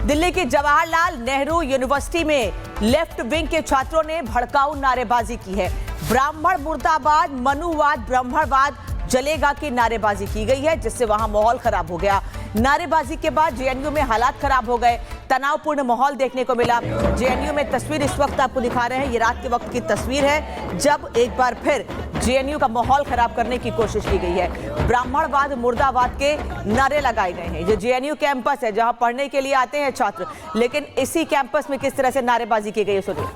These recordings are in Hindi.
दिल्ली की जवाहरलाल नेहरू यूनिवर्सिटी में लेफ्ट विंग के छात्रों ने भड़काऊ नारेबाजी की है। ब्राह्मण मुर्दाबाद, मनुवाद, ब्राह्मणवाद जलेगा की नारेबाजी की गई है, जिससे वहां माहौल खराब हो गया। नारेबाजी के बाद जेएनयू में हालात खराब हो गए, तनावपूर्ण माहौल देखने को मिला। जेएनयू में तस्वीर इस वक्त आपको दिखा रहे हैं, ये रात के वक्त की तस्वीर है जब एक बार फिर जेएनयू का माहौल खराब करने की कोशिश की गई है। ब्राह्मणवाद, मुर्दाबाद के नारे लगाए गए हैं। ये जेएनयू कैंपस है जहां पढ़ने के लिए आते हैं छात्र, लेकिन इसी कैंपस में किस तरह से नारेबाजी की गई है, सुनिए।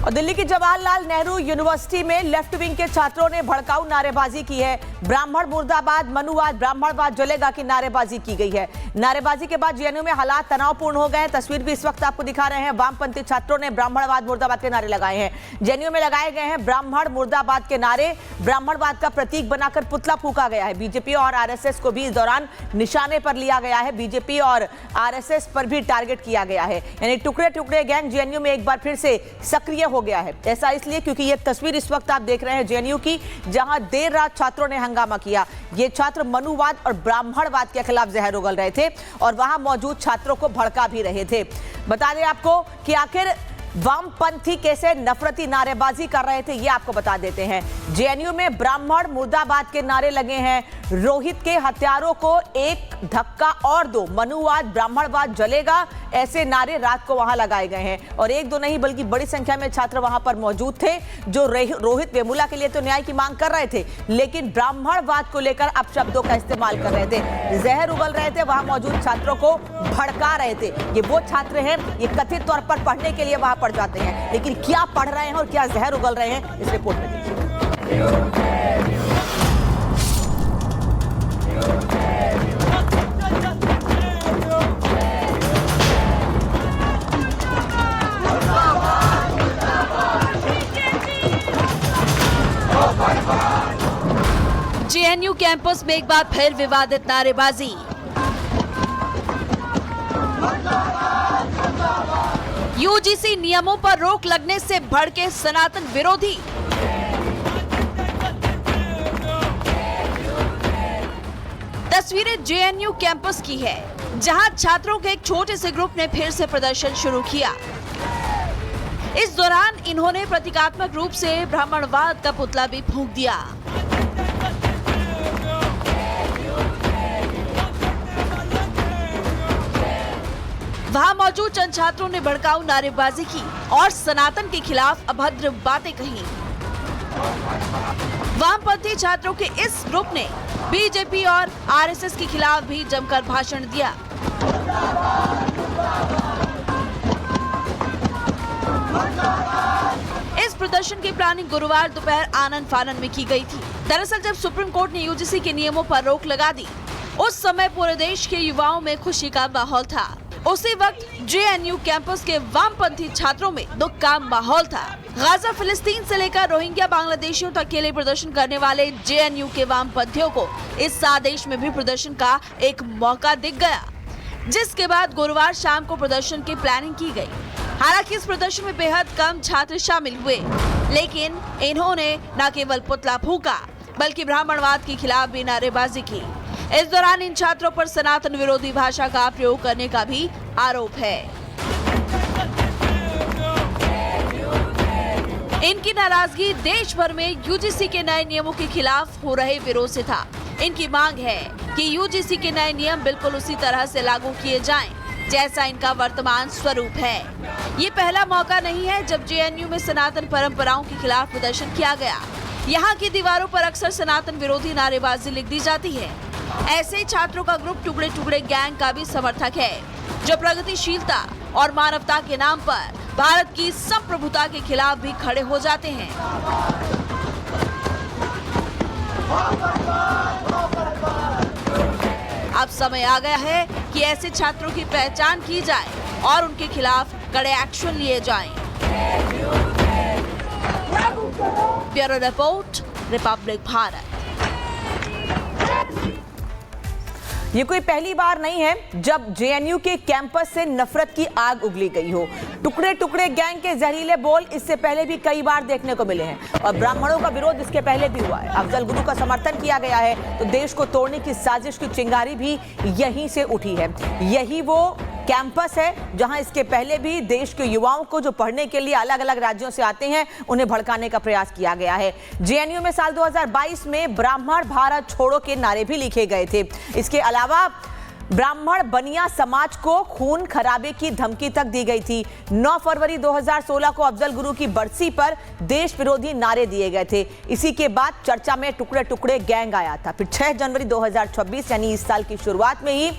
और दिल्ली की जवाहरलाल नेहरू यूनिवर्सिटी में लेफ्ट विंग के छात्रों ने भड़काऊ नारेबाजी की है। ब्राह्मण मुर्दाबाद, मनुवाद, ब्राह्मणवाद जलेगा की नारेबाजी की गई है। नारेबाजी के बाद जेएनयू में हालात तनावपूर्ण हो गए हैं। तस्वीर भी इस वक्त आपको दिखा रहे हैं। वामपंथी छात्रों ने ब्राह्मणवाद, मुर्दाबाद के नारे लगाए हैं। जेएनयू में लगाए गए हैं ब्राह्मण मुर्दाबाद के नारे। ब्राह्मणवाद का प्रतीक बनाकर पुतला फूंका गया है। बीजेपी और आरएसएस को भी इस दौरान निशाने पर लिया गया है। बीजेपी और आरएसएस पर भी टारगेट किया गया है। यानी टुकड़े टुकड़े गैंग जेएनयू में एक बार फिर से सक्रिय हो गया है। ऐसा इसलिए क्योंकि ये तस्वीर इस वक्त आप देख रहे हैं जेएनयू की, जहां देर रात छात्रों ने हंगामा किया। ये छात्र मनुवाद और ब्राह्मणवाद के खिलाफ जहर उगल रहे थे और वहां मौजूद छात्रों को भड़का भी रहे थे। बता दें आपको कि आखिर वामपंथी कैसे नफरती नारेबाजी कर रहे थे, ये आपको बता देते हैं। जेएनयू में ब्राह्मण मुर्दाबाद के नारे लगे हैं। रोहित के हत्यारों को एक धक्का और दो, मनुवाद, ब्राह्मणवाद जलेगा, ऐसे नारे रात को वहां लगाए गए हैं। और एक दो नहीं बल्कि बड़ी संख्या में छात्र वहां पर मौजूद थे जो रोहित वेमुला के लिए तो न्याय की मांग कर रहे थे, लेकिन ब्राह्मणवाद को लेकर अपशब्दों का इस्तेमाल कर रहे थे, जहर उगल रहे थे, वहां मौजूद छात्रों को भड़का रहे थे। ये वो छात्र हैं, ये कथित तौर पर पढ़ने के लिए वहां पढ़ जाते हैं, लेकिन क्या पढ़ रहे हैं और क्या जहर उगल रहे हैं, इस रिपोर्ट में देखिए। जेएनयू कैंपस में एक बार फिर विवादित नारेबाजी। यूजीसी नियमों पर रोक लगने से भड़के सनातन विरोधी। तस्वीरें जेएनयू कैंपस की है, जहां छात्रों के एक छोटे से ग्रुप ने फिर से प्रदर्शन शुरू किया। इस दौरान इन्होंने प्रतीकात्मक रूप से ब्राह्मणवाद का पुतला भी फूंक दिया। वहां मौजूद चंद छात्रों ने भड़काऊ नारेबाजी की और सनातन के खिलाफ अभद्र बातें कही। वामपंथी छात्रों के इस ग्रुप ने बीजेपी और आरएसएस के खिलाफ भी जमकर भाषण दिया। इस प्रदर्शन की प्लानिंग गुरुवार दोपहर आनन फानन में की गई थी। दरअसल जब सुप्रीम कोर्ट ने यूजीसी के नियमों पर रोक लगा दी, उस समय पूरे देश के युवाओं में खुशी का माहौल था। उसी वक्त जेएनयू कैंपस के वामपंथी छात्रों में दुख का माहौल था। गाजा फिलिस्तीन से लेकर रोहिंग्या बांग्लादेशियों तक के लिए प्रदर्शन करने वाले जेएनयू के वामपंथियों को इस आदेश में भी प्रदर्शन का एक मौका दिख गया, जिसके बाद गुरुवार शाम को प्रदर्शन की प्लानिंग की गई। हालांकि इस प्रदर्शन में बेहद कम छात्र शामिल हुए, लेकिन इन्होंने न केवल पुतला फूंका बल्कि ब्राह्मणवाद के खिलाफ भी नारेबाजी की। इस दौरान इन छात्रों पर सनातन विरोधी भाषा का प्रयोग करने का भी आरोप है। इनकी नाराजगी देश भर में यूजीसी के नए नियमों के खिलाफ हो रहे विरोध से था। इनकी मांग है कि यूजीसी के नए नियम बिल्कुल उसी तरह से लागू किए जाएं, जैसा इनका वर्तमान स्वरूप है। ये पहला मौका नहीं है जब जेएनयू में सनातन परंपराओं के खिलाफ प्रदर्शन किया गया। यहाँ की दीवारों पर अक्सर सनातन विरोधी नारेबाजी लिख दी जाती है। ऐसे ही छात्रों का ग्रुप टुकड़े टुकड़े गैंग का भी समर्थक है, जो प्रगतिशीलता और मानवता के नाम पर भारत की संप्रभुता के खिलाफ भी खड़े हो जाते हैं। समय आ गया है कि ऐसे छात्रों की पहचान की जाए और उनके खिलाफ कड़े एक्शन लिए जाएं। Bureau report, Republic Bharat. ये कोई पहली बार नहीं है जब जेएनयू के कैंपस से नफरत की आग उगली गई हो। टुकड़े टुकड़े गैंग के जहरीले बोल इससे पहले भी कई बार देखने को मिले हैं और ब्राह्मणों का विरोध इसके पहले भी हुआ है। अफजल गुरु का समर्थन किया गया है तो देश को तोड़ने की साजिश की चिंगारी भी यहीं से उठी है। यही वो कैंपस है जहां इसके पहले भी देश के युवाओं को जो पढ़ने के लिए अलग अलग राज्यों से आते हैं उन्हें भड़काने का प्रयास किया गया है। जेएनयू में साल 2022 में ब्राह्मण भारत छोड़ो के नारे भी लिखे गए थे। इसके अलावा ब्राह्मण बनिया समाज को खून खराबे की धमकी तक दी गई थी। 9 फरवरी 2016 को अफजल गुरु की बरसी पर देश विरोधी नारे दिए गए थे। इसी के बाद चर्चा में टुकड़े टुकड़े गैंग आया था। फिर 6 जनवरी 2026 यानी इस साल की शुरुआत में ही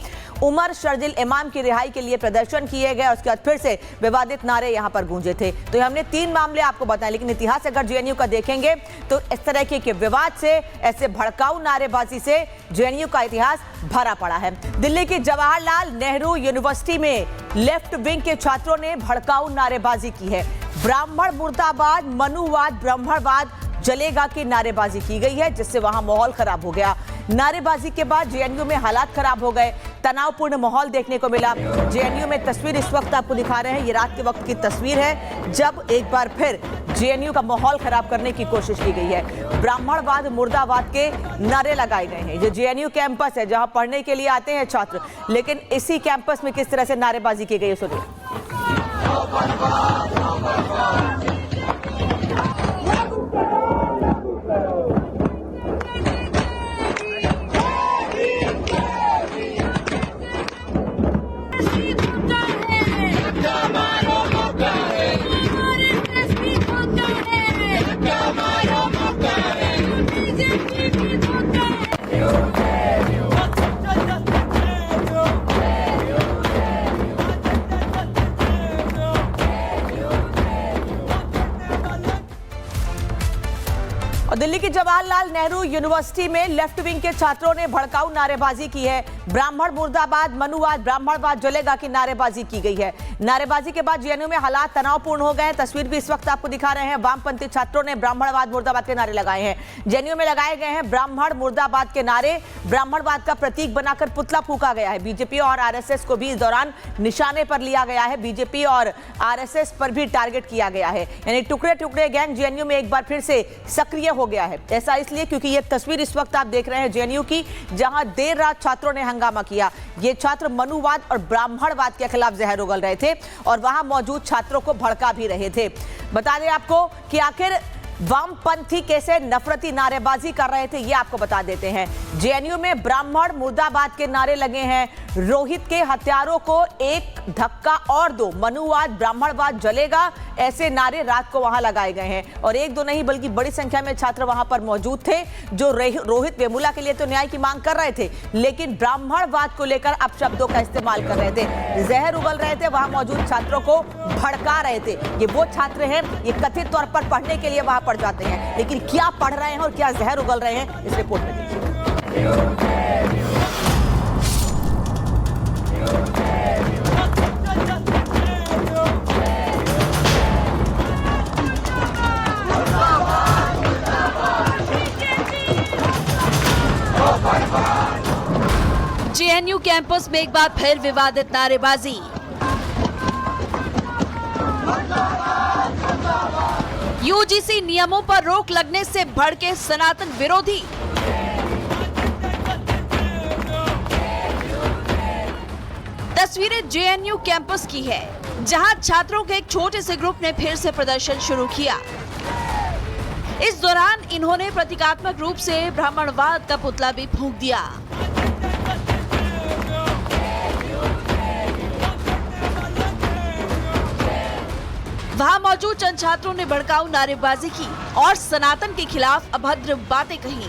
उमर शर्जिल इमाम की रिहाई के लिए प्रदर्शन किए गए और उसके बाद फिर से विवादित नारे यहां पर गूंजे थे। तो हमने 3 मामले आपको बताए, लेकिन इतिहास अगर जेएनयू का देखेंगे तो इस तरह के विवाद से, ऐसे भड़काऊ नारेबाजी से जेएनयू का इतिहास भरा पड़ा है। दिल्ली की जवाहरलाल नेहरू यूनिवर्सिटी में लेफ्ट विंग के छात्रों ने भड़काऊ नारेबाजी की है। ब्राह्मण मुर्दाबाद, मनुवाद, ब्राह्मणवाद जलेगा की नारेबाजी की गई है, जिससे वहां माहौल खराब हो गया। नारेबाजी के बाद जेएनयू में हालात खराब हो गए, तनावपूर्ण माहौल देखने को मिला। जेएनयू में तस्वीर इस वक्त आपको दिखा रहे हैं, ये रात के वक्त की तस्वीर है जब एक बार फिर जेएनयू का माहौल खराब करने की कोशिश की गई है। ब्राह्मणवाद, मुर्दाबाद के नारे लगाए गए हैं। ये जेएनयू कैंपस है जहां पढ़ने के लिए आते हैं छात्र, लेकिन इसी कैंपस में किस तरह से नारेबाजी की गई है सुनिए। और दिल्ली की जवाहरलाल नेहरू यूनिवर्सिटी में लेफ्ट विंग के छात्रों ने भड़काऊ नारेबाजी की है। ब्राह्मण मुर्दाबाद, मनुवाद, ब्राह्मणवाद जलेगा की नारेबाजी की गई है। नारेबाजी के बाद जेएनयू में हालात तनावपूर्ण हो गए। तस्वीर भी इस वक्त आपको दिखा रहे हैं। वामपंथी छात्रों ने ब्राह्मणवाद, मुर्दाबाद के नारे लगाए हैं। जेएनयू में लगाए गए हैं ब्राह्मण मुर्दाबाद के नारे। ब्राह्मणवाद का प्रतीक बनाकर पुतला फूंका गया है। बीजेपी और आरएसएस को भी इस दौरान निशाने पर लिया गया है। बीजेपी और आरएसएस पर भी टारगेट किया गया है। यानी टुकड़े टुकड़े गैंग जेएनयू में एक बार फिर से सक्रिय हो गया है। ऐसा इसलिए क्योंकि ये तस्वीर इस वक्त आप देख रहे हैं जेएनयू की, जहां देर रात छात्रों ने हंगामा किया। ये छात्र मनुवाद और ब्राह्मणवाद के खिलाफ जहर उगल रहे थे और वहां मौजूद छात्रों को भड़का भी रहे थे। बता दें आपको कि आखिर वामपंथी कैसे नफरती नारेबाजी कर रहे थे, ये आपको बता देते हैं। जेएनयू में ब्राह्मण मुर्दाबाद के नारे लगे हैं। रोहित के हत्यारों को एक धक्का और दो, मनुवाद, ब्राह्मणवाद जलेगा, ऐसे नारे रात को वहां लगाए गए हैं। और एक दो नहीं बल्कि बड़ी संख्या में छात्र वहां पर मौजूद थे जो रोहित वेमुला के लिए तो न्याय की मांग कर रहे थे, लेकिन ब्राह्मणवाद को लेकर अपशब्दों का इस्तेमाल कर रहे थे, जहर उगल रहे थे, वहां मौजूद छात्रों को भड़का रहे थे। ये वो छात्र हैं, ये कथित तौर पर पढ़ने के लिए वहां पढ़ जाते हैं, लेकिन क्या पढ़ रहे हैं और क्या जहर उगल रहे हैं इस रिपोर्ट में देखिए। जेएनयू कैंपस में एक बार फिर विवादित नारेबाजी। यूजीसी नियमों पर रोक लगने से भड़के सनातन विरोधी। तस्वीरें जेएनयू कैंपस की है, जहां छात्रों के एक छोटे से ग्रुप ने फिर से प्रदर्शन शुरू किया। इस दौरान इन्होंने प्रतीकात्मक रूप से ब्राह्मणवाद का पुतला भी फूंक दिया। वहां मौजूद चंद छात्रों ने भड़काऊ नारेबाजी की और सनातन के खिलाफ अभद्र बातें कही।